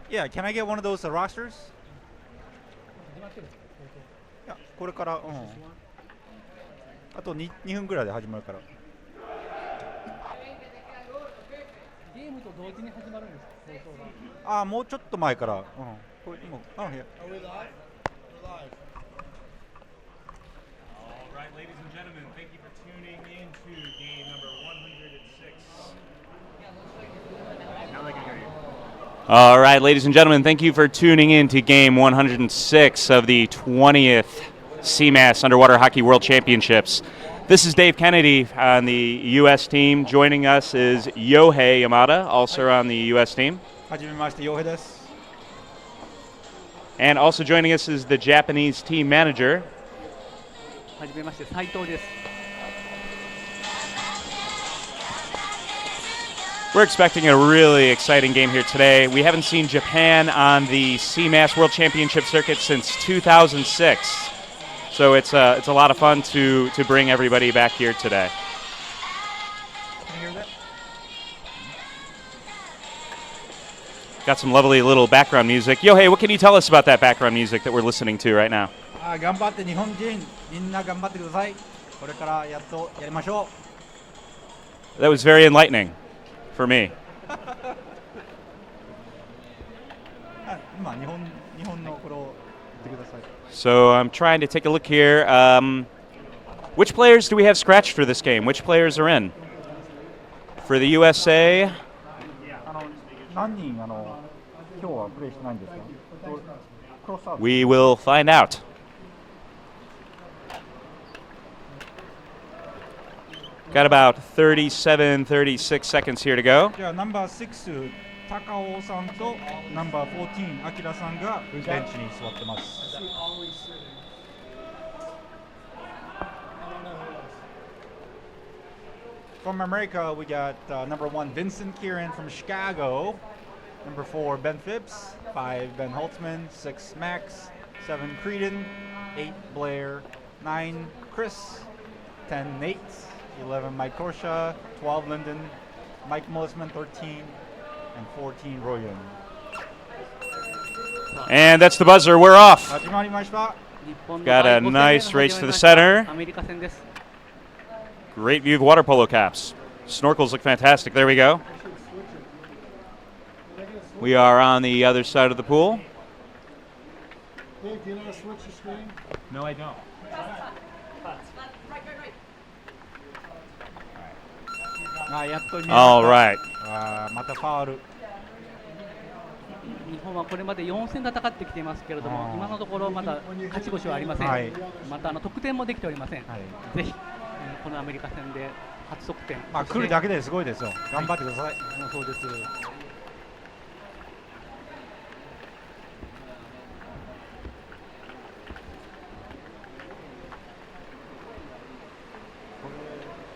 Yeah, can I get one of those rosters? いや、これから、あと 2分ぐらいで始まるから。ゲームと同時に始まるんですか、放送が。ああ、もうちょっと前から。これ今、いや。Are we live? We're live. All right, ladies and gentlemen, thank you for tuning in to game number 106. Now they can hear you. All right, ladies and gentlemen, thank you for tuning in to game 106 of the 20th CMAS Underwater Hockey World Championships. This is Dave Kennedy on the U.S. team. Joining us is Yohei Yamada, also on the U.S. team. はじめまして、ヨヘです。 And also joining us is the Japanese team manager. はじめまして、斉藤です。 We're expecting a really exciting game here today. We haven't seen Japan on the CMAS World Championship circuit since 2006. So it's a lot of fun to bring everybody back here today. Can you hear that? Got some lovely little background music. Yohei, what can you tell us about that background music that we're listening to right now? 頑張って日本人、みんな頑張ってください。これからやっとやりましょう。 That was very enlightening for me. 今日本のこれを言ってください。 So I'm trying to take a look here. Which players do we have scratched for this game? Which players are in? For the USA, 何人今日はプレイしてないんですか？クロスアウト。 we will find out. Got about 37, 36 seconds here to go. じゃあナンバー6、高尾さんとナンバー14、アキラさんがベンチに座ってます。 From America, we got number 1, Vincent Kieran from Chicago. Number 4, Ben Phipps. 5, Ben Holtzman. 6, Max. 7, Creedon. 8, Blair. 9, Chris. 10, Nate. 11, Mike Korsha. 12, Lyndon. Mike Mullisman, 13. And 14, Royan. And that's the buzzer. We're off. 始まりました。 Got a nice race to the center. アメリカ戦です。 Great view of water polo caps. Snorkels look fantastic. There we go. We are on the other side of the pool. Dave, do you know how to switch the screen? No, I don't. All right. またファウル。日本はこれまで4戦戦ってきていますけれども、今のところまだ勝ち星はありません。はい、また得点もできておりません。はい、ぜひこのアメリカ戦で初得点。来るだけですごいですよ。頑張ってください。そうです。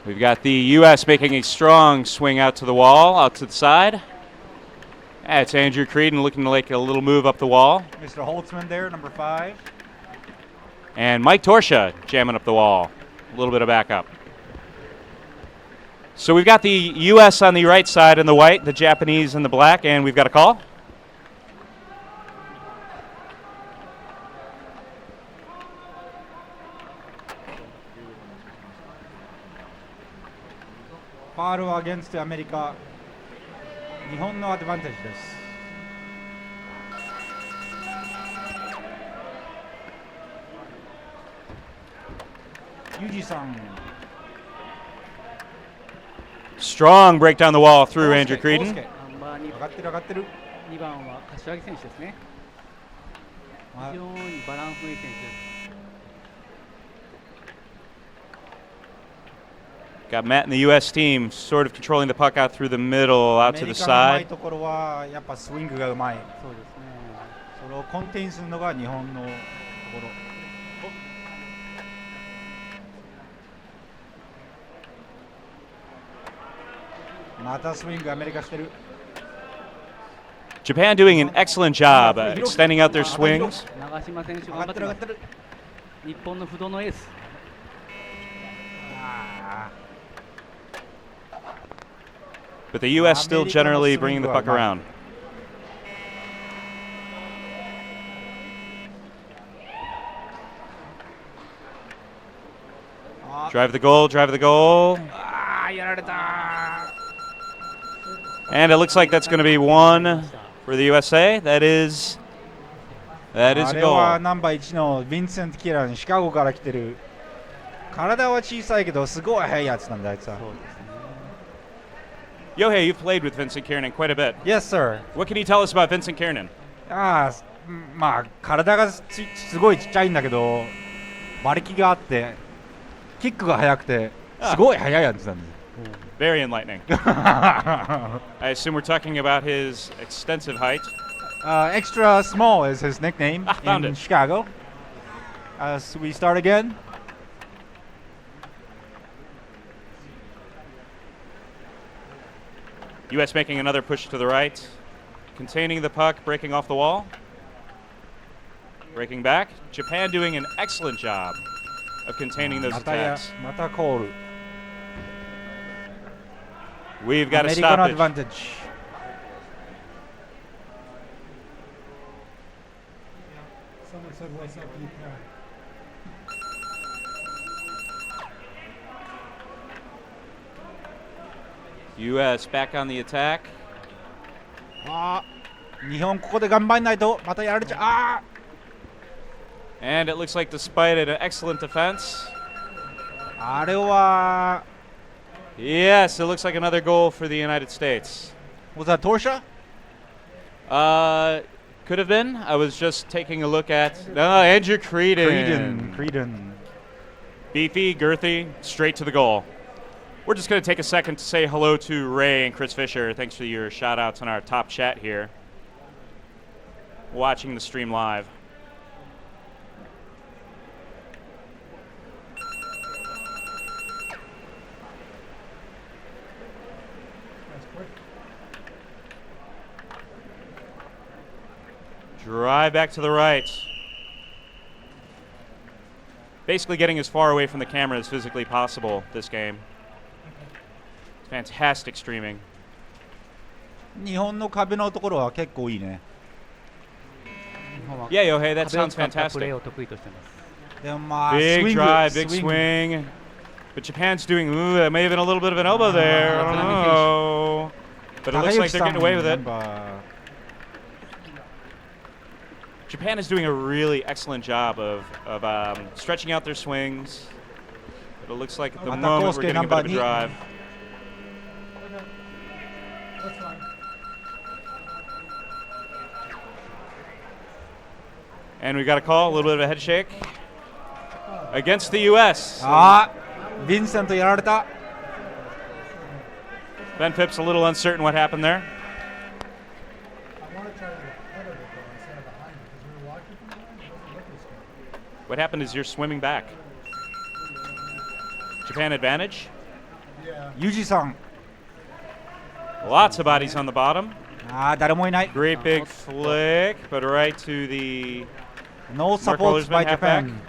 We've got the U.S. making a strong swing out to the wall, out to the side. It's Andrew Creedon looking to make a little move up the wall. Mr. Holtzman there, number 5. And Mike Torsha jamming up the wall. A little bit of backup. So we've got the U.S. on the right side in the white, the Japanese in the black, and we've got a call. Foul against America. 日本のアドバンテージです。ユージさん。 Strong break down the wall through Andrew Creedon. 上がってる上がってる。2番は柏木選手ですね。非常にバランスのいい選手です。 Got Matt and the U.S. team sort of controlling the puck out through the middle, out to the side. ところはやっぱスイングがうまい。そうですね。それをコンテインするのが日本のところ。またスイングアメリカしてる。 Japan doing an excellent job extending out their swings. 長島選手頑張ってます。日本の不動のエース。 But the U.S. still generally bringing the puck around. Drive the goal, drive the goal. やられた And it looks like that's going to be one for the USA. That is あ a れは goal. ナンバー1のヴィンセント・キラン、シカゴから来てる。体は小さいけどすごい速いやつなんだあいつは。そうですね。 Yohei, you've played with Vincent Kiernan quite a bit. Yes, sir. What can you tell us about Vincent Kiernan? まあ体がすごいちっちゃいんだけど馬力があってキックが速くてすごい速いやつなんです。 Very enlightening. I assume we're talking about his extensive height. Extra small is his nickname found in it. Chicago. So we start again. U.S. making another push to the right, containing the puck, breaking off the wall, breaking back. Japan doing an excellent job of containing those ま attacks. たコール。 We've got a アメリカのアド stoppage. バンテージ。Someone said, "What's up, Japan?" U.S. back on the attack. 日本ここで頑張んないとまたやられちゃう。And it looks like despite an excellent defense, あれは yes, it looks like another goal for the United States. Was that Torsha? Could have been. I was just taking a look at Andrew Creedon. Creedon. Beefy, girthy, straight to the goal. We're just going to take a second to say hello to Ray and Chris Fisher. Thanks for your shout outs on our top chat here. Watching the stream live. That's quick. Drive back to the right. Basically getting as far away from the camera as physically possible this game. Fantastic streaming. 日本の壁のところは結構いいね。日本は Yeah, Yohei, that 壁を sounds 使ったプレ fantastic. ーを得意としています。でもまあ Big スイング drive, big スイング swing. But Japan's doing, that may have been a little bit of an elbow there. I don't know. But it looks like they're getting away with it. Japan is doing a really excellent job of stretching out their swings. But it looks like at the moment we're getting a bit of a drive. That's fine. And we got a call, a little bit of a head shake against the U.S. ヴィンセントやられた。 Ben Phipps a little uncertain what happened there. I want to try to get ahead of it though instead of behind it because we were watching from behind. It doesn't look as good. What happened is you're swimming back. Japan advantage. Yeah. ユジさん。 Lots of bodies on the bottom. 誰もいない。 Great big flick, but right to the No Mark supports by Wildersman, halfback. Japan.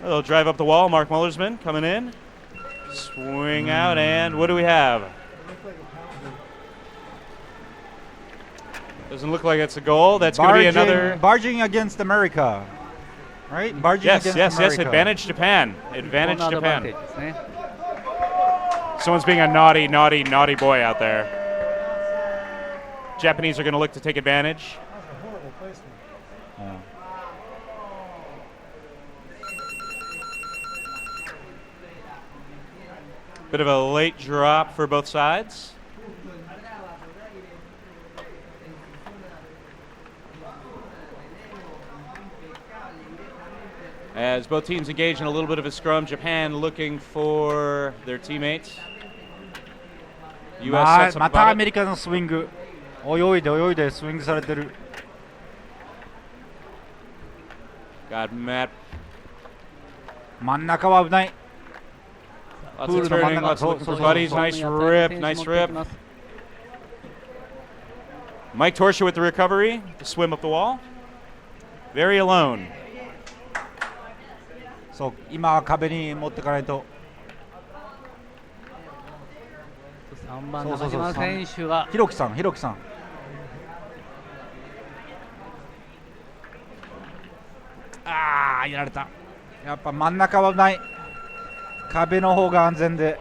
They'll drive up the wall. Mark Mullersman coming in. Swing out, and what do we have? Doesn't look like it's a goal. That's going to be another. Barging against America. Right? Barging Yes, against yes, yes. America. Advantage Japan. 日 Advantage 本のアドバンテ Japan. ージですね。 Someone's being a naughty, naughty, naughty boy out there. Japanese are going to look to take advantage. That was a horrible placement. Bit of a late drop for both sides. As both teams engage in a little bit of a scrum, Japan looking for their teammates. US sets ま up たア about メ it. リカのスイング。泳いでスイングされてる。 Got Matt. 真ん中は危ない。 Lots プー of ルの真ん turning, 中 lots of looking そう for そう buddies. そう Nice rip, nice rip. Mike Torsha with the recovery. The swim up the wall. Very alone. そう今は壁に持ってかないと。3番そうそうそう中島選手がひろきさんひろきさん。ああやられた。やっぱ真ん中はない。壁の方が安全で、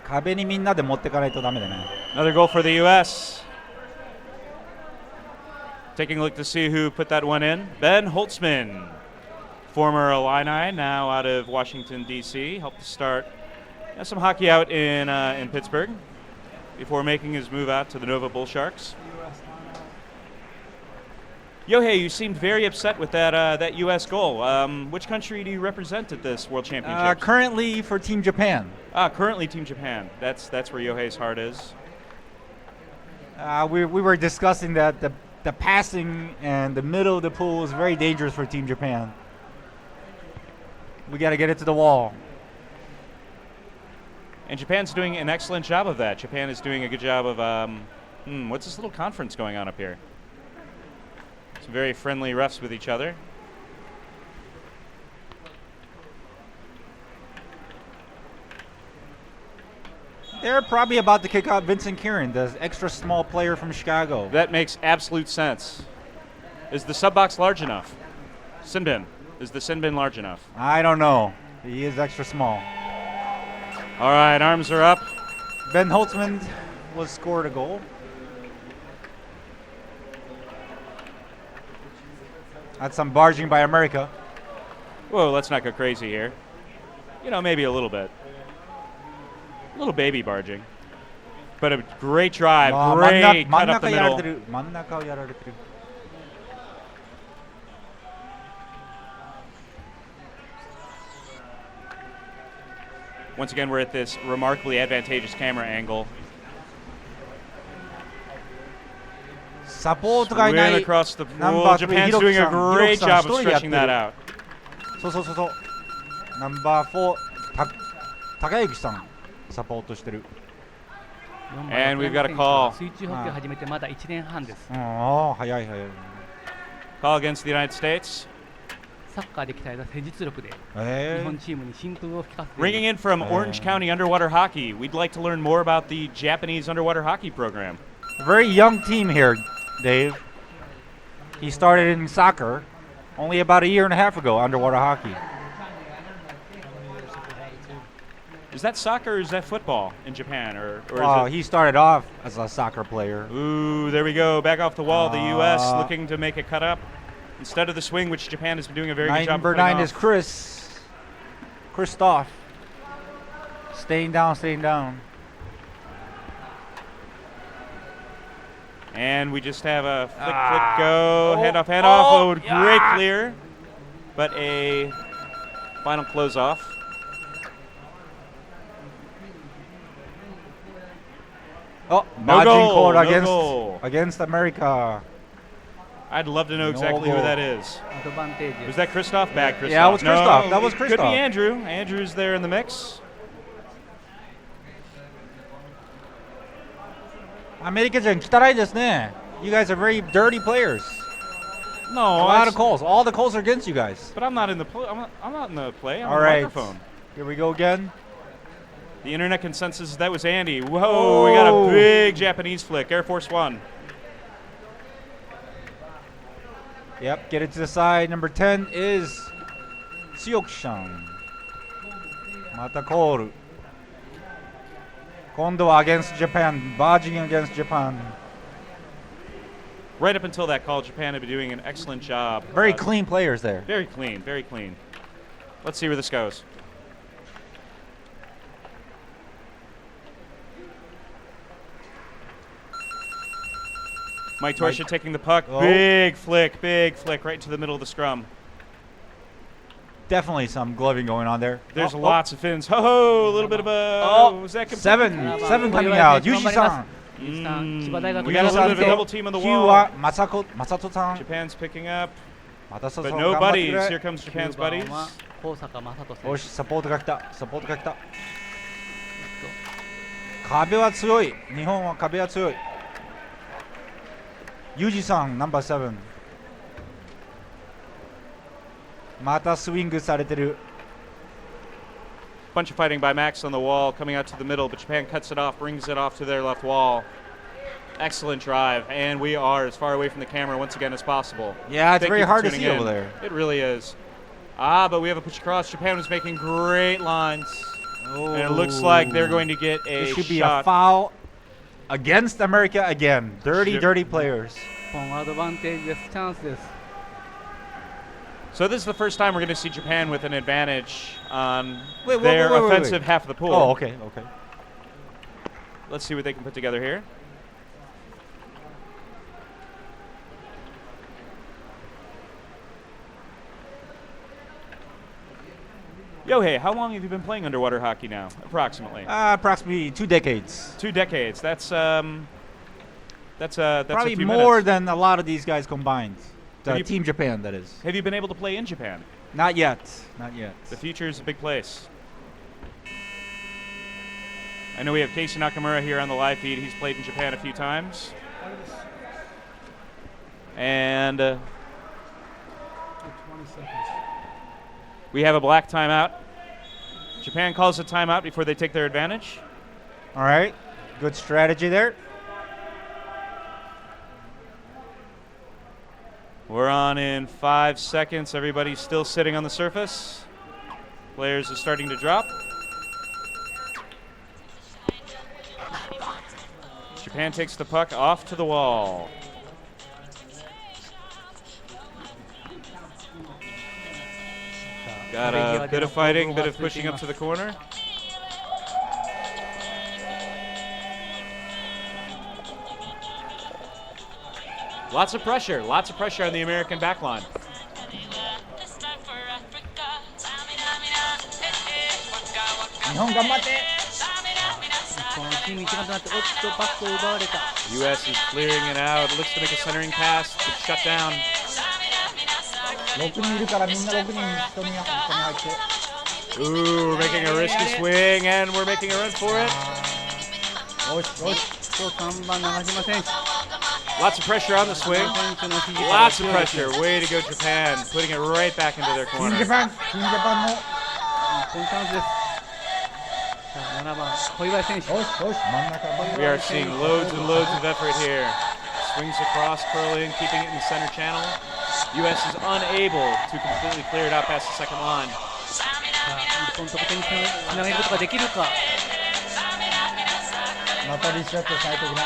壁にみんなで持っていかないとダメだね。 Another goal for the U.S. Taking a look to see who put that one in. Ben Holtzman, former Illini, now out of Washington, D.C. Helped to start some hockey out in Pittsburgh before making his move out to the Nova Bull Sharks. Yohei, you seemed very upset with that U.S. goal. Which country do you represent at this World Championship? Currently for Team Japan. Currently Team Japan. That's where Yohei's heart is. We were discussing that the passing and the middle of the pool is very dangerous for Team Japan. We got to get it to the wall. And Japan's doing an excellent job of that. Japan is doing a good job of, what's this little conference going on up here? Some very friendly refs with each other. They're probably about to kick out Vincent Kieran, the extra small player from Chicago. That makes absolute sense. Is the sub box large enough? Sinbin. Is the Sinbin large enough? I don't know. He is extra small. All right, arms are up. Ben Holtzman was scored a goal. That's some barging by America. Whoa, let's not go crazy here. You know, maybe a little bit. A little baby barging. But a great drive, great cut up the middle. 真ん中をやられてる。Once again, we're at this remarkably advantageous camera angle. サポートがいな Swim い。 across the ナン pool. バー3 Japan's doing a great ひろきさん job of 一人でやって stretching る。 that out. そうそうそうそう。ナンバー4、高之さんサポートしてる。 And we've got a call. 水中ホッケーを始めてまだ1年半です。ああ、早い早い。 Call against the United States. サッカーで鍛えた戦術力で日え本チームに新風を吹きかせて Ringing in from Orange County Underwater Hockey. We'd like to learn more about the Japanese underwater hockey program. Very young team here, Dave. He started in soccer only about a year and a half ago, underwater hockey. Is that soccer or is that football in Japan? Or Well, is it? he started off as a soccer player. Ooh, there we go. Back off the wall. The U.S. looking to make a cut up instead of the swing, which Japan has been doing a very good job of Number putting 9 is off. Christoph. Staying down, staying down. And we just have a flick, flick, go. Hand off, hand off. Oh, great clear. But a final close off. Oh, No margin goal, call no against goal. against America. I'd love to know No exactly who goal. that is. アドバンテージで Was す。 that Christoph? Bad Christoph. Yeah, it was Christoph. No, That was it could be Christoph. Andrew. Andrew's there in the mix. アメリカ人汚いですね。You guys are very dirty players. No, A lot that's- of calls. All the calls are against you guys. but I'm not in the play. I'm not in the play. I'm All on the right. microphone. Here we go again. The internet consensus is that was Andy. Whoa, we got a Oh. big Japanese flick. Air Force One. Yep, get it to the side. Number 10 is Tsuyoki-san. またコール。今度は against Japan. Barging against Japan. Right up until that call, Japan had been doing an excellent job. Very clean players there. Very clean, very clean. Let's see where this goes. Mike Torsha taking the puck. Oh. Big flick right into the middle of the scrum. Definitely some gloving going on there. There's Oh, lots of fins. Ho, a little bit of a. Oh, was that complete? 7 coming out. Yuji-san. ユージさん、千葉大学 We got a little bit of a ユージさん double team on the 9 wall. はMasato-san. Japan's picking up, またそ but そ no 頑張ってく buddies. れ Here comes 9 Japan's 番 buddies. は高坂正人選手。よし、サポートが来た。サポートが来た。壁は強い。日本は壁は強い。ユージさん、ナンバー7。またスイングされてる。Bunch of fighting by Max on the wall, coming out to the middle, but Japan cuts it off, brings it off to their left wall. Excellent drive, and we are as far away from the camera once again as possible. Yeah, it's Thank very you for hard to tuning see in. over there. It really is. But we have a push across. Japan was making great lines. Oh. And it looks like they're going to get a It should be shot. a foul against America again. Dirty, Should- dirty players. 日本アドバンテージです。チャンスです。 So this is the first time we're going to see Japan with an advantage on Wait, their wait. offensive half of the pool. Oh, okay, okay. Let's see what they can put together here. Yohei, how long have you been playing underwater hockey now, approximately? Approximately 2 decades. 2 decades. That's Probably a few more minutes. than a lot of these guys combined. Have The you- Team Japan, that is. Have you been able to play in Japan? Not yet. Not yet. The future is a big place. I know we have Casey Nakamura here on the live feed. He's played in Japan a few times. And 20 seconds. we have a black timeout. Japan calls a timeout before they take their advantage. All right. Good strategy there. We're on in 5 seconds. Everybody's still sitting on the surface. Players are starting to drop. Japan takes the puck off to the wall. Got a bit of fighting, bit of pushing up to the corner. Lots of pressure on the American back line. 日本頑張って。このチーム一丸となっておっとバックを奪われた。 U.S. is clearing it out. Looks to make a centering pass. It's shut down. 6人いるからみんな6人一に入って。 Ooh, we're making a risky swing, and we're making a run for it. よしよし。と3番長島選手。 Lots of pressure on the swing. 選手のフィジカル Lots が of 強いです pressure. Way to go, Japan. Putting it right back into their ティーム corner. ジャパン、ティームジャパンの。日本チャンスです。さあ7番小祝選手。よしよし、真ん中真ん We are seeing loads and loads of effort here. Swings across, curling, keeping it in the center channel. U.S. is unable to completely clear it out past the second line. さあ日本得点につなげることができるか。またリセットしないといけない。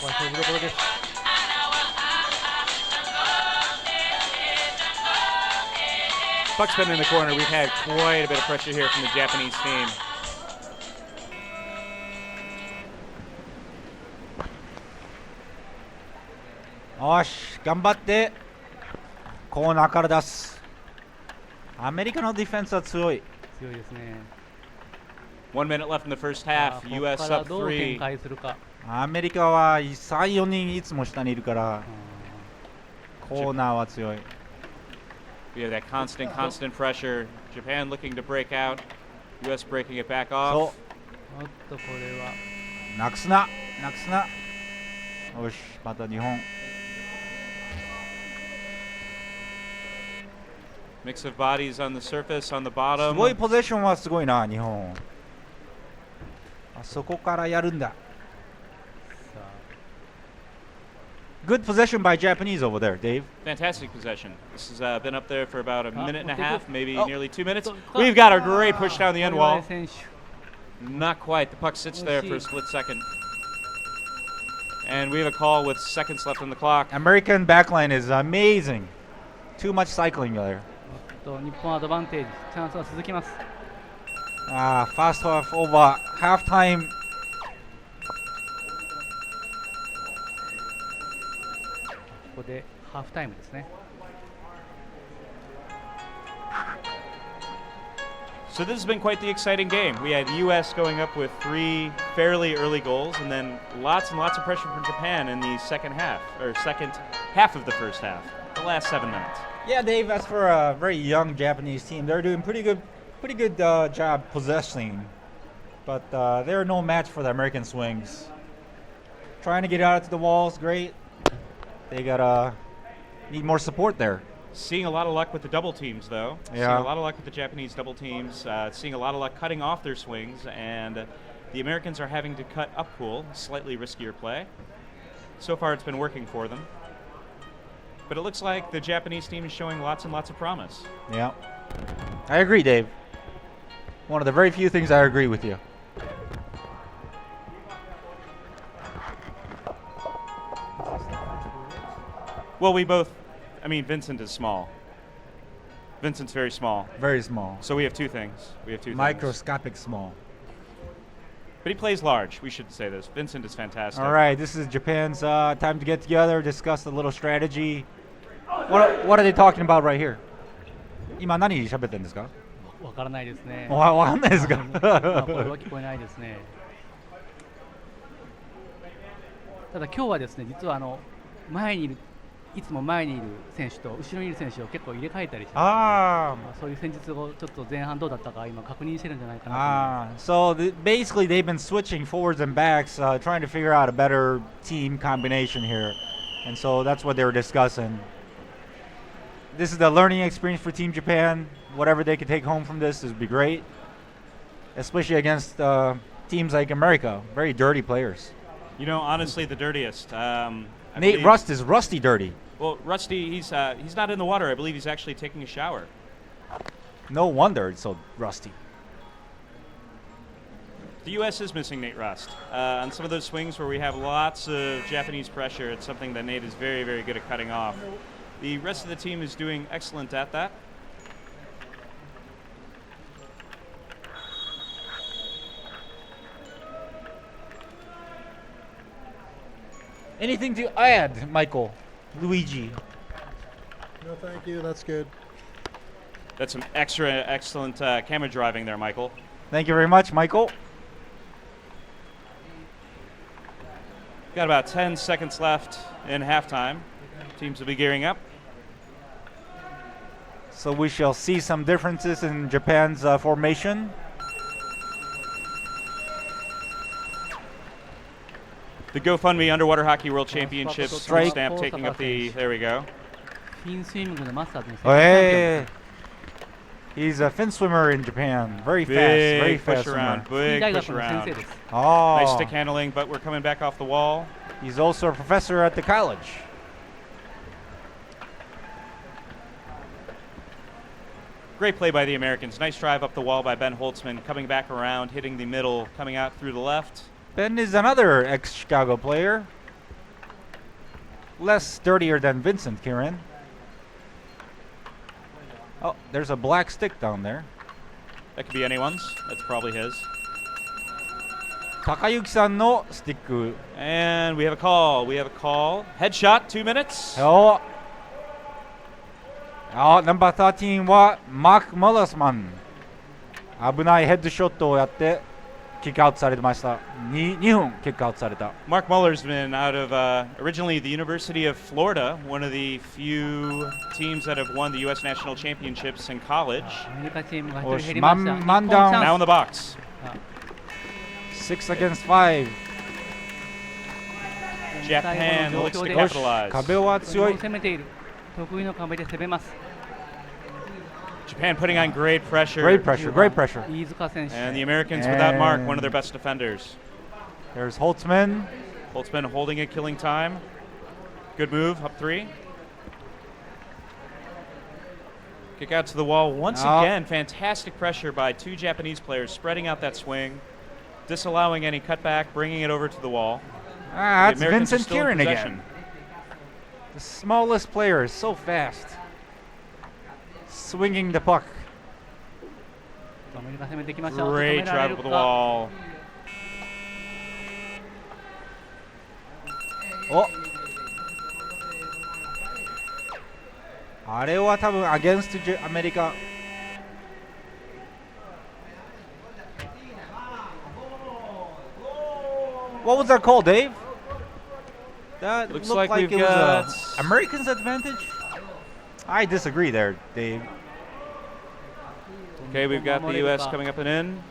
ここは勝負どころです。 Puck's been in the corner. We've had quite a bit of pressure here from the Japanese team.よし、頑張ってコーナーから出す。アメリカのディフェンスは強い。強いですね。 1 minute left in the first さあ half. ここ U.S. から up どう展 3. 開するか。アメリカは3、4人いつも下にいるからコーナーは強い。 We have that constant pressure. Japan looking to break out. U.S. breaking it back off. そおっとこれはう、なくすな、なくすな。よし、また日本。 Mix of bodies on the surface, on the す bottom. ごいポゼッションはすごいな、日本。あそこからやるんだ。さ Good possession by Japanese over there, Dave. Fantastic possession. This has been up there for about a minute and a half, maybe Oh. nearly 2 minutes. あ We've got a great push down the あ end 小 wall. 祝選手。 Not quite. The puck sits there for a split second. And we have a call with seconds left on the clock. American backline is amazing. Too much cycling there. おっと日本アドバンテージ。チャンスは続きます。 First half over. Half time. ここでハーフタイムですね。 So this has been quite the exciting game. We had U.S. going up with 3 fairly early goals, and then lots and lots of pressure from Japan in the second half of the first half, the last 7 minutes. Yeah, Dave. As for a very young Japanese team, they're doing pretty good job possessing but they're no match for the American swings. Trying to get out to the walls, great. They gotta need more support there. Seeing a lot of luck with the double teams, though. Yeah. Seeing a lot of luck with the Japanese double teams. Seeing a lot of luck cutting off their swings, and the Americans are having to cut up pool, slightly riskier play. So far, it's been working for them. But it looks like the Japanese team is showing lots and lots of promise. Yeah. I agree, Dave. One of the very few things I agree with you. Well, Vincent is small. Vincent's very small. Very small. So we have two things. Microscopic small. But he plays large. We should say this. Vincent is fantastic. All right, this is Japan's time to get together, discuss a little strategy. What are they talking about right here? 今何喋ってんですか？わからないですね。わかんないですか？まあ声は聞こえないですね。ただ今日はですね、実はいつも前にいる選手と後ろにいる選手を結構入れ替えたりして、そういう戦術をちょっと前半どうだったか今確認してるんじゃないかなと思います。So basically they've been switching forwards and backs, trying to figure out a better team combination here. And so that's what they were discussing. This is the learning experience for Team Japan. Whatever they can take home from this would be great, especially against teams like America, very dirty players. You know, honestly, the dirtiest. Nate Rust is rusty dirty. Well, Rusty, he's not in the water. I believe he's actually taking a shower. No wonder it's so rusty. The U.S. is missing Nate Rust. On some of those swings where we have lots of Japanese pressure, it's something that Nate is very, very good at cutting off. The rest of the team is doing excellent at that. Anything to add, Michael, Luigi? No, thank you. That's good. That's some excellent camera driving there, Michael. Thank you very much, Michael. Got about 10 seconds left in halftime. Teams will be gearing up. So we shall see some differences in Japan's formation. The GoFundMe Underwater Hockey World Championships Strike. stamp taking up the. There we go. フィンスイミングのマスターズの世 Oh, 界チャンピオン hey, he's a fin swimmer in Japan. Very fast, very Big fast push around. swimmer. スキー Big 大 push 学の先 around. 生です。 Nice Oh, stick handling, but we're coming back off the wall. he's also a professor at the college. Great play by the Americans. Nice drive up the wall by Ben Holtzman, coming back around, hitting the middle, coming out through the left. Ben is another ex-Chicago player. Less dirtier than Vincent Kieran. Oh, there's a black stick down there. That could be anyone's. That's probably his. Takayuki-san no stick. And we have a call. Headshot, 2 minutes. Oh, number 13はマーク・モラスマン。危ないヘッドショットをやってキックアウトされてました。2分キックアウトされた。Mark Muller's been out of originally the University of Florida, one of the few teams that have won the U.S. National Championships in college. アメリカチームが1おし人減りました。マンダウン日本チャンス Now in the box. 6 against 5。 Japan looks to よし、 capitalize. 壁は強い。攻めている。得意の壁で攻めます。 Japan putting on great pressure. Great pressure, great pressure. 飯塚選手。 And the Americans without Mark, one of their best defenders. There's Holtzman. Holtzman holding it, killing time. Good move, up 3. Kick out to the wall once again. Fantastic pressure by 2 Japanese players, spreading out that swing, disallowing any cutback, bringing it over to the wall. That's The Americans are Vincent still in Kieran possession. again. The smallest player is so fast. Swinging the puck. アメリカ攻めてきました。 Great 止められ drive る over the か。 wall. お、あれは多分 against アメリカ。What was that call, Dave? That Looks looked like like we've it was got- Americans' advantage. I disagree there, Dave. Okay, we've got the U.S. coming up and in.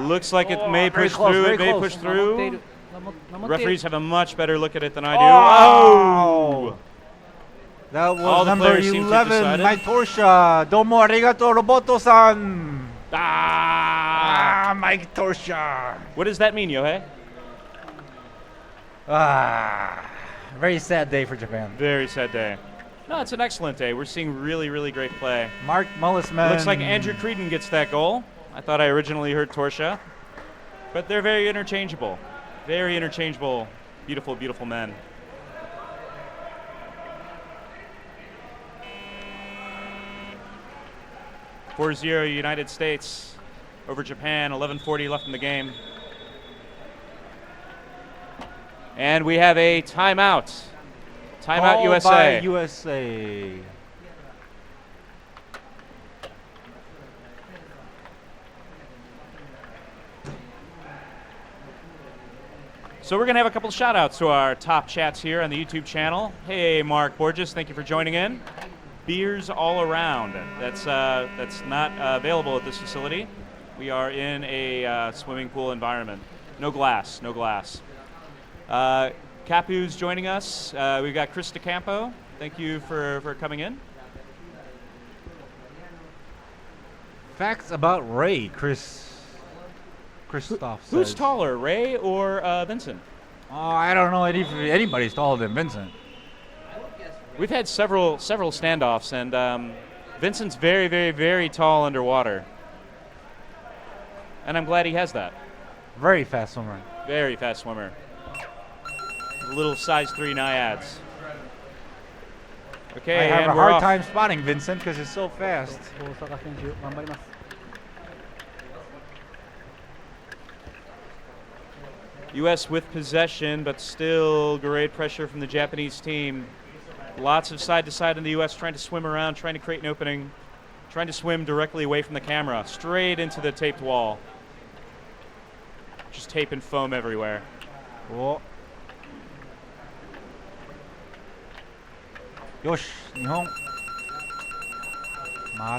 Looks like it may very push close, through. very It may close. push 守ってい through. る守っている Referees have a much better look at it than I do. Oh! That was All the number players seem to have 11, decided. Mike Torsha. Domo arigato, Roboto-san. Ah! Mike Torsha. What does that mean, Yohei? Very sad day for Japan. Very sad day. No, it's an excellent day. We're seeing really, really great play. Mark Mullisman. Looks like Andrew Creedon gets that goal. I thought I originally heard Torsha. But they're very interchangeable. Very interchangeable. Beautiful, beautiful men. (4-0) United States over Japan. 11:40 left in the game. And we have a timeout. Timeout Called USA. by USA. So we're going to have a couple of shout-outs to our top chats here on the YouTube channel. Hey, Mark Borges, thank you for joining in. Beers all around. That's not available at this facility. We are in a swimming pool environment. No glass, no glass. Capu's joining us. We've got Chris DeCampo. Thank you for coming in. Facts about Ray, Christoph says. Who's taller, Ray or Vincent? Oh, I don't know if anybody's taller than Vincent. We've had several standoffs, and Vincent's very, very, very tall underwater. And I'm glad he has that. Very fast swimmer. Very fast swimmer. Little size 3 naiads. Okay, I have and a we're hard off. time spotting Vincent because he's so fast. 大阪選手頑張ります。 U.S. with possession, but still great pressure from the Japanese team. Lots of side to side in the U.S. trying to swim around, trying to create an opening, trying to swim directly away from the camera, straight into the taped wall. Just tape and foam everywhere. Oh. Yosh, Nihon.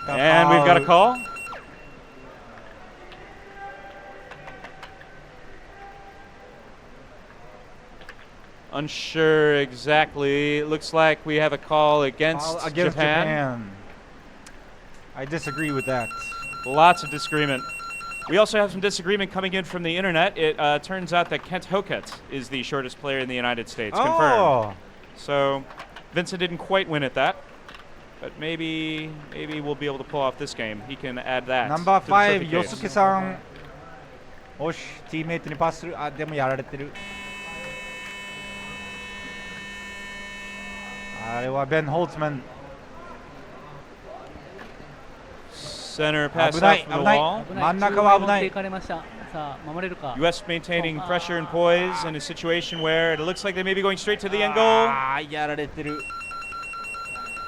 And we've got a call. Unsure exactly. It looks like we have a call against Japan. I disagree with that. Lots of disagreement. We also have some disagreement coming in from the internet. It turns out that Kent Hokett is the shortest player in the United States. Confirmed. So Vincent didn't quite win at that. But maybe we'll be able to pull off this game. He can add that. Number to the 5, trophy case. Yosuke-san. おし、チームメイトにパスする。あ、でもやられてる。あれはベン・ホルツマン。 Center pass 危な out い、 from the 危ない。 wall. 真ん中は危ない。中央に持っていかれました。さあ守れるか。 U.S. maintaining pressure and poise in a situation where it looks like they may be going straight to the end goal. あー、やられてる。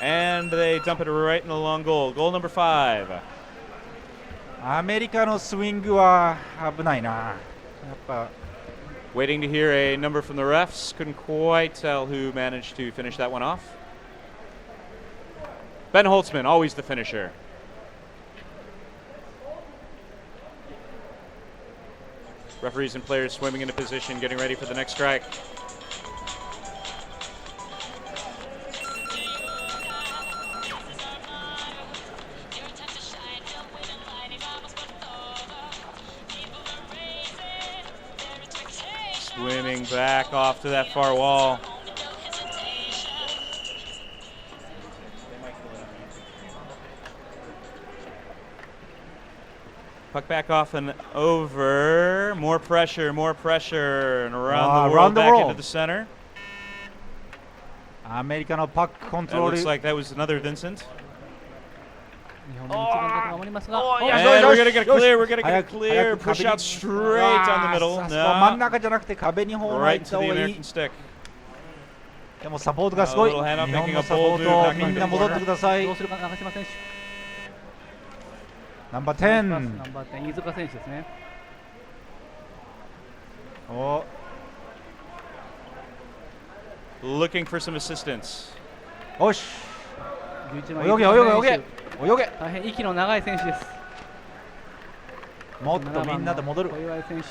And they dump it right in the long goal. Goal number 5. アメリカのスイングは危ないな。やっぱ Waiting to hear a number from the refs. Couldn't quite tell who managed to finish that one off. Ben Holtzman, always the finisher. Referees and players swimming into position, getting ready for the next strike. Swimming back off to that far wall. Puck back off and over. More pressure, and around the world, around the back world. into the center. アメリカのパックコント That ロール。 looks like that was another Vincent. 日本の一番だと守りますが。 And we're gonna get a clear. We're gonna get a 早く clear. 早く Push 壁に out straight down the middle. さすが真ん No. 中じゃなくて壁にホームラン Right 行っ to た the 方がいい American。stick. でもサポートがすごい。日 A little hand up, 本 making の a サポ bold ー move, ト not み going ん to な the 戻ってくださいどう。するか長島選手。ナンバーナン10。バー10飯塚選手ですね。お Looking for some assistance. よし。 11番泳げ泳げ泳げ泳げ。大変息の長い選手です。もっとみんなで戻る。小祝選手、そ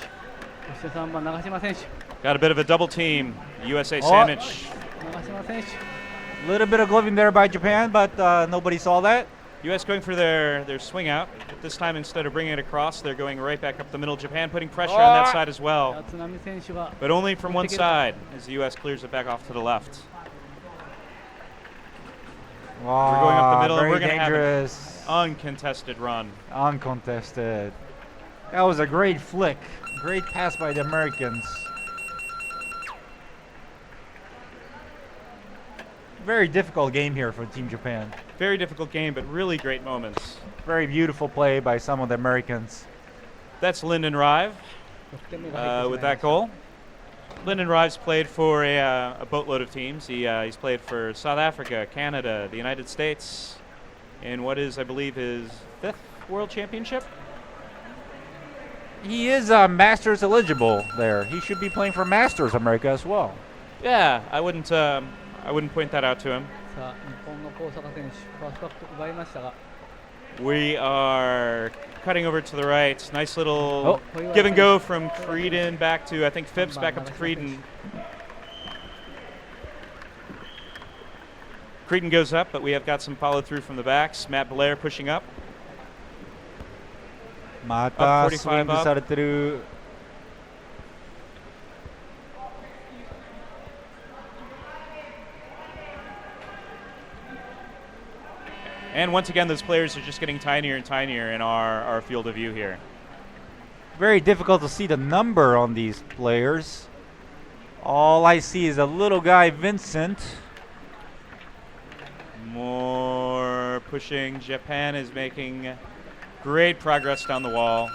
して3番長島選手。 Got a bit of a double team. USA sandwich. 長島選手。 Little bit of gloving there by Japan, but nobody saw that. US going for their swing out. This time, instead of bringing it across, they're going right back up the middle. Japan putting pressure on that side as well. 津波選手が But only from one side as the US clears it back off to the left. Wow, We're going up the middle, and very we're gonna have an dangerous. Uncontested run. Uncontested. That was a great flick. Great pass by the Americans. Very difficult game here for Team Japan. Very difficult game, but really great moments. Very beautiful play by some of the Americans. That's Lyndon Rive 6点目が入ってしまいま with した that goal. Lyndon Rive's played for a boatload of teams. He's played for South Africa, Canada, the United States, in what is, I believe, his 5th World Championship. He is Masters eligible there. He should be playing for Masters America as well. Yeah, I wouldn't point that out to him. さあ日本の高坂選手ファーストバック奪いましたが We are cutting over to the right. Nice little Oh. give and go from Creedon back to, I think, Phipps back up to Creedon. Creedon goes up, but we have got some follow through from the backs. Matt Blair pushing up. またスイング45されてる。 And once again, those players are just getting tinier and tinier in our field of view here. Very difficult to see the number on these players. All I see is a little guy, Vincent. More pushing. Japan is making great progress down the wall.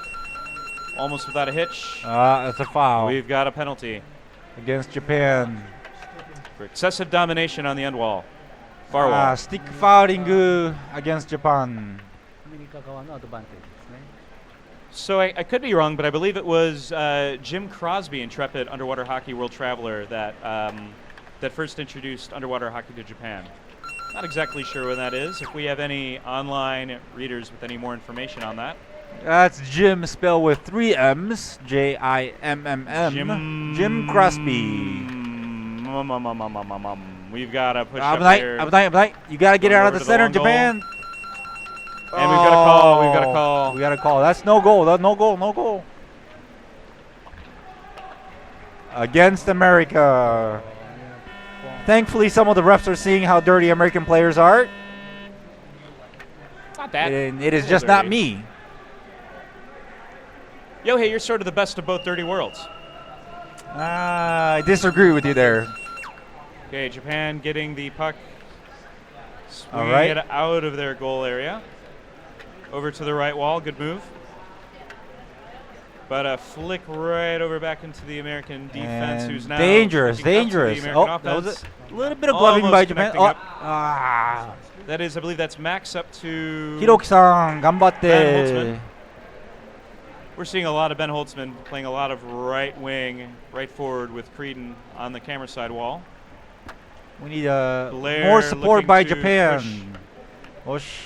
Almost without a hitch. That's a foul We've got a penalty against Japan. for excessive domination on the end wall. Far wall. Stick fouling against Japan. アメリカ側のアドバンテージですね So I could be wrong, but I believe it was Jim Crosby, intrepid underwater hockey world traveler, that that first introduced underwater hockey to Japan. Not exactly sure when that is. If we have any online readers with any more information on that. That's Jim spelled with 3 M's. Jimm. Jim Crosby. We've got a push up here. You gotta get Going out over of the to the center, long goal. Japan. And we've got a call. We've got a call. We got a call. That's no goal. No goal. Against America. Thankfully, some of the refs are seeing how dirty American players are. Not bad. And it is A just little not dirty. me. Yohei, you're sort of the best of both dirty worlds. I disagree with you there. Okay, Japan getting the puck, swinging All right. it out of their goal area. Over to the right wall, good move. But a flick right over back into the American defense, And who's now dangerous. looking up to the American Oh, that was offense. a little bit of gloving by Almost Japan. connecting Oh, up. That is, I believe that's Max up to Hiroki-san, Ben ganbatte. Holtzman. We're seeing a lot of Ben Holtzman playing a lot of right wing, right forward with Creedon on the camera side wall. We need Blair more support looking by to Japan. Osh,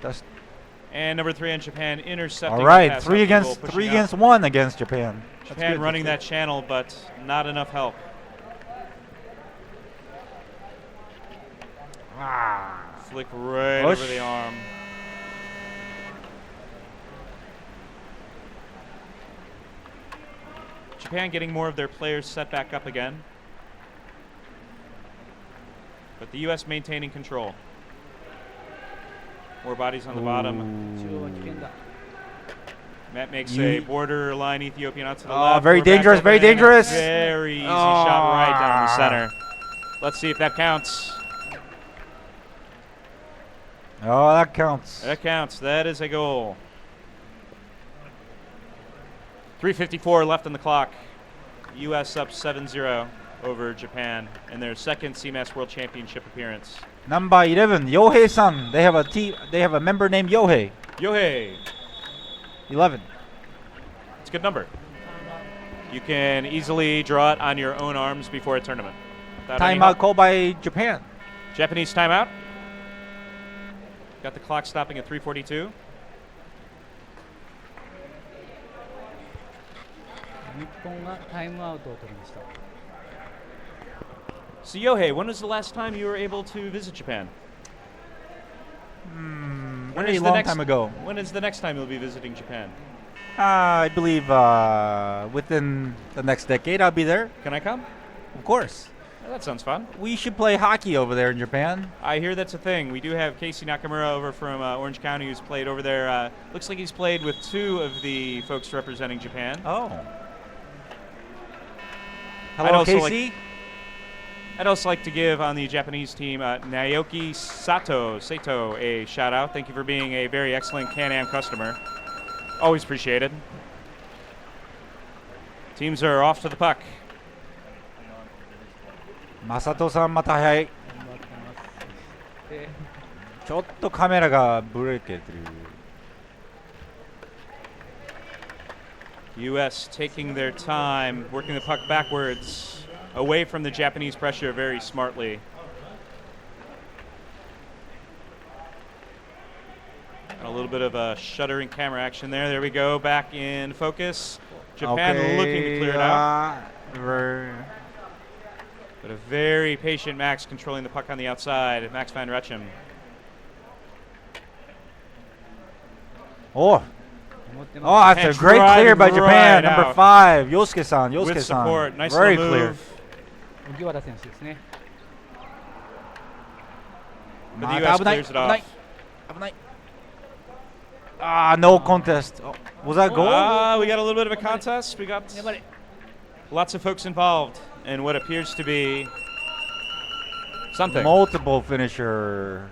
that's And number 3 on Japan intercepting. all the right. pass Three up the goal, against pushing up. 1 against Japan. That's Japan good, running that that's channel, but not enough help. good. Ah. Flick right Push. over the arm. Japan getting more of their players set back up again. But the U.S. maintaining control. More bodies on the bottom. 中央は危険だ Matt makes You- a borderline Ethiopian out to the Oh, left. very We're back dangerous, up very and a dangerous. Very easy shot right down the Ah. center. Let's see if that counts. Oh, that counts. That counts. That is a goal. 3:54 left on the clock. U.S. up 7-0 over Japan in their second CMAS World Championship appearance. Number 11, Yohei-san. They have a team. They have a member named Yohei. Yohei. 11. It's a good number. You can easily draw it on your own arms before a tournament. without any Timeout help. called by Japan. Japanese timeout. Got the clock stopping at 3:42. 日本がタイムアウトを取りました。 So Yohei, when was the last time you were able to visit Japan? When Very is the long next time ago. When is the next time you'll be visiting Japan? I believe within the next decade I'll be there. Can I come? Of course. Oh, that sounds fun. We should play hockey over there in Japan. I hear that's a thing. We do have Casey Nakamura over from Orange County who's played over there. Looks like he's played with 2 of the folks representing Japan. Oh. I'd Hello, also Casey. I'd also like to give on the Japanese team Naoki Sato a shout out. Thank you for being a very excellent Can-Am customer. Always appreciated. Teams are off to the puck. マサトさんまた早い。頑張ってます。そしてちょっとカメラがブレーキてる。 U.S. taking their time, working the puck backwards, away from the Japanese pressure very smartly. And a little bit of a shuddering camera action there. There we go, back in focus. Japan looking to clear it out. But a very patient Max controlling the puck on the outside. Max van Retchem. Oh, 思ってます。 oh, that's a And great clear by driving Japan. right Number out. 5, Yosuke-san. With support. Yosuke-san. Nice Very little clear. move. 荻原選手ですね。 But ま the た U.S. 危ない clears it 危ない off. 危ない。No contest. Oh, was that goal? We got a little bit of a contest. We got 粘れ。 lots of folks involved in what appears to be something. Multiple finisher.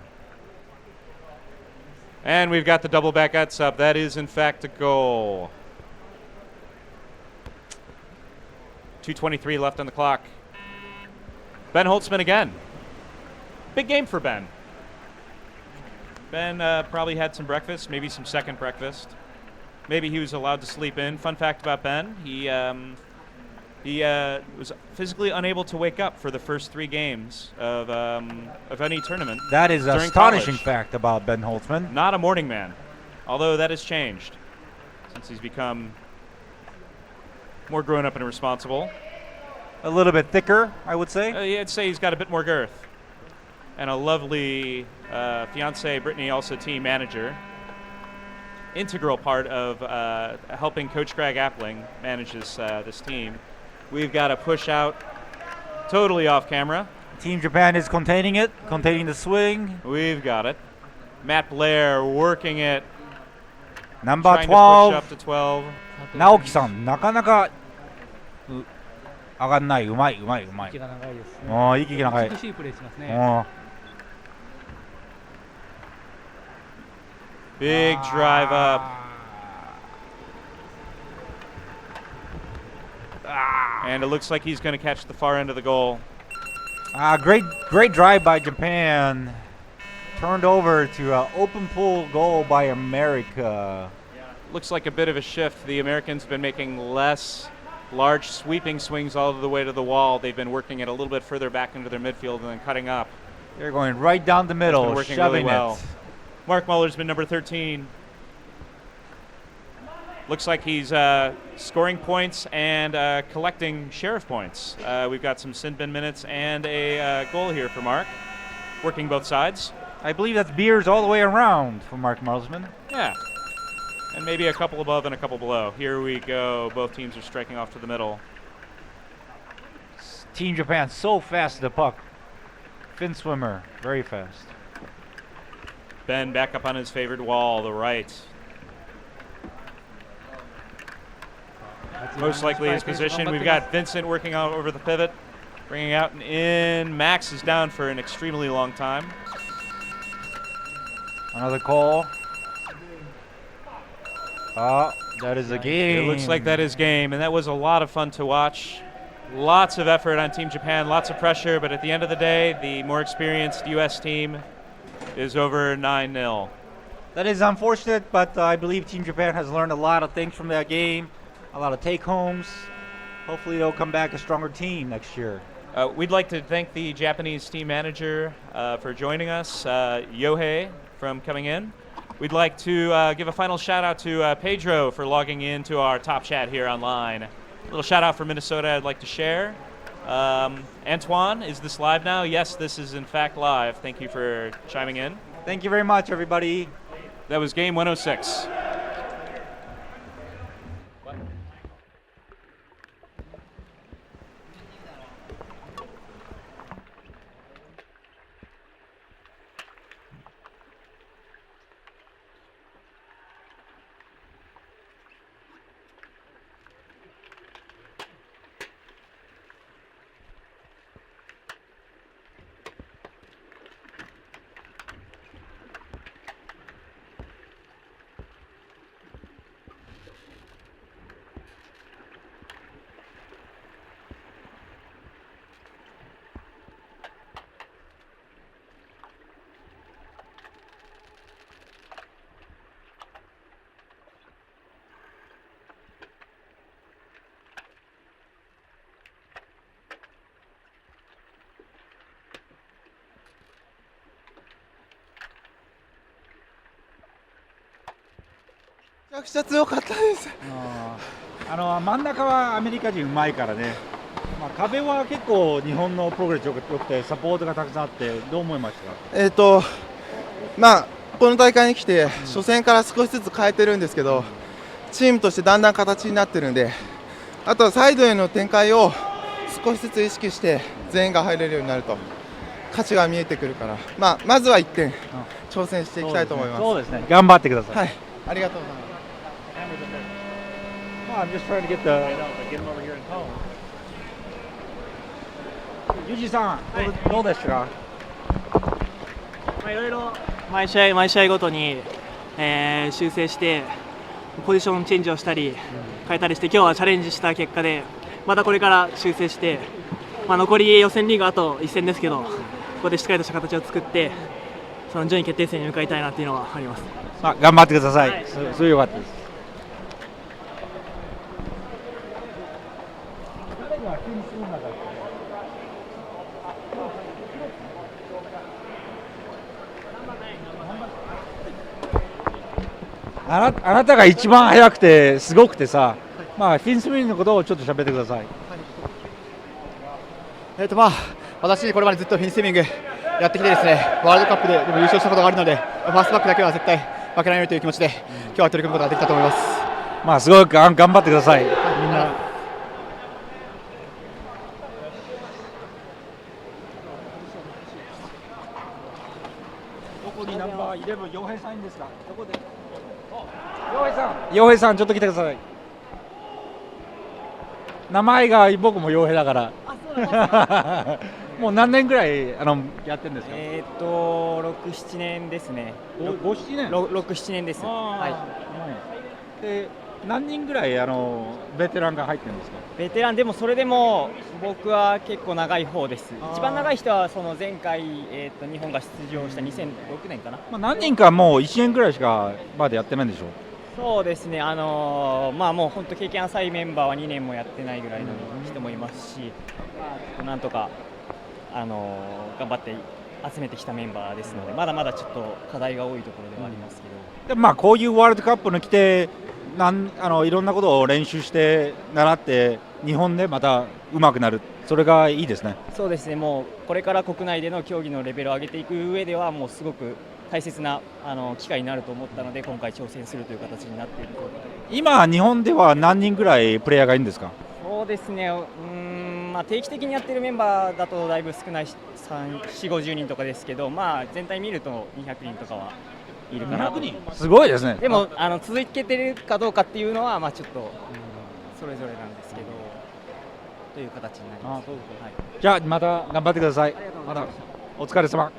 And we've got the double back ups up. That is, in fact, a goal. 2:23 left on the clock. Ben Holtzman again. Big game for Ben. Ben probably had some breakfast, maybe some second breakfast. Maybe he was allowed to sleep in. Fun fact about Ben, he was physically unable to wake up for the first 3 games of any tournament. That is an during astonishing college. fact about Ben Holtzman. Not a morning man, although that has changed since he's become more grown up and responsible. A little bit thicker, I would say. Yeah, I'd say he's got a bit more girth. And a lovely fiance, Brittany, also team manager. Integral part of helping Coach Greg Appling manage this team. We've got a push out totally off camera. Team Japan is containing it, containing the swing. We've got it. Matt Blair working it. Number Trying to push 12, up to 12. 直樹さん、なかなか上がんない。うまい、うまい、うまい。息が長いですね。もう息が長い。美しいプレーしますね。も Big drive up. And it looks like he's going to catch the far end of the goal. Great drive by Japan. Turned over to an open pool goal by America. Looks like a bit of a shift. The Americans have been making less large sweeping swings all the way to the wall. They've been working it a little bit further back into their midfield and then cutting up. They're going right down the middle, It's been working shoving really well. it. Mark Muller's been number 13. Looks like he's scoring points and collecting sheriff points. We've got some sin bin minutes and a goal here for Mark, working both sides. I believe that's beers all the way around for Mark Marsman. Yeah. And maybe a couple above and a couple below. Here we go. Both teams are striking off to the middle. Team Japan so fast to the puck. Fin swimmer, very fast. Ben back up on his favored wall, the right. Most likely his position. We've got Vincent working out over the pivot, bringing out and in. Max is down for an extremely long time. Another call. That is a game. It looks like that is game, and that was a lot of fun to watch. Lots of effort on Team Japan, lots of pressure, but at the end of the day, the more experienced U.S. team is over 9-0. That is unfortunate, but I believe Team Japan has learned a lot of things from that game, a lot of take-homes. Hopefully they'll come back a stronger team next year. We'd like to thank the Japanese team manager for joining us, Yohei, from coming in. We'd like to give a final shout out to Pedro for logging into our top chat here online. little shout out for Minnesota I'd like to share. Antoine, is this live now? Yes, this is in fact live. Thank you for chiming in. Thank you very much, everybody. That was game 106.めちゃくちゃ強かったです。真ん中はアメリカ人うまいからね、壁は結構日本のプログレスよくてサポートがたくさんあってどう思いましたか？この大会に来て、初戦から少しずつ変えてるんですけど、チームとしてだんだん形になってるんで、あとはサイドへの展開を少しずつ意識して全員が入れるようになると価値が見えてくるから、まずは1点挑戦していきたいと思います。そうですね、頑張ってください。はい、ありがとうございます。I'm just trying to get him over here in tone. ユージさん、どうでしたか？いろいろ毎試合ごとに、修正してポジションチェンジをしたり変えたりして今日はチャレンジした結果でまたこれから修正して、残り予選リーグあと1戦ですけどここでしっかりとした形を作ってその順位決定戦に向かいたいなっていうのはあります。頑張ってください。はい、すごい良かったです。あなたが一番速くてすごくてさ、フィンスミンのことをちょっと喋ってください。私これまでずっとフィンスイミングやってきてですね、ワールドカップでも優勝したことがあるので、ファーストバックだけは絶対負けないようにという気持ちで今日は取り組むことができたと思います。すごく頑張ってください。みんな。どこにナンバー11洋平さんいいんですか？どこで？洋平さんちょっと来てください。名前が僕も洋平だから。もう何年ぐらいやってるんですか？6、7年ですね。5、7年？6、7年です。はい。で、何人ぐらいベテランが入ってるんですか？ベテランでもそれでも僕は結構長い方です。一番長い人はその前回日本が出場した2006年かな。何人かもう1年ぐらいしかまだやってないんでしょう？そうですね。もう本当経験浅いメンバーは2年もやってないぐらいの人もいますし、なんとか頑張って集めてきたメンバーですので、まだまだちょっと課題が多いところではありますけど。でこういうワールドカップに来ていろんなことを練習して習って日本でまた上手くなる、それがいいですね。そうですね。もうこれから国内での競技のレベルを上げていく上ではもうすごく大切な機会になると思ったので今回挑戦するという形になっていると。今日本では何人ぐらいプレイヤーがいるんですか？そうですね。定期的にやってるメンバーだとだいぶ少ない4、50人とかですけど、全体見ると200人とかはいるかなと。200人すごいですね。でも続けてるかどうかっていうのはちょっとそれぞれなんですけどという形になります。じゃあまた頑張ってください。またお疲れ様。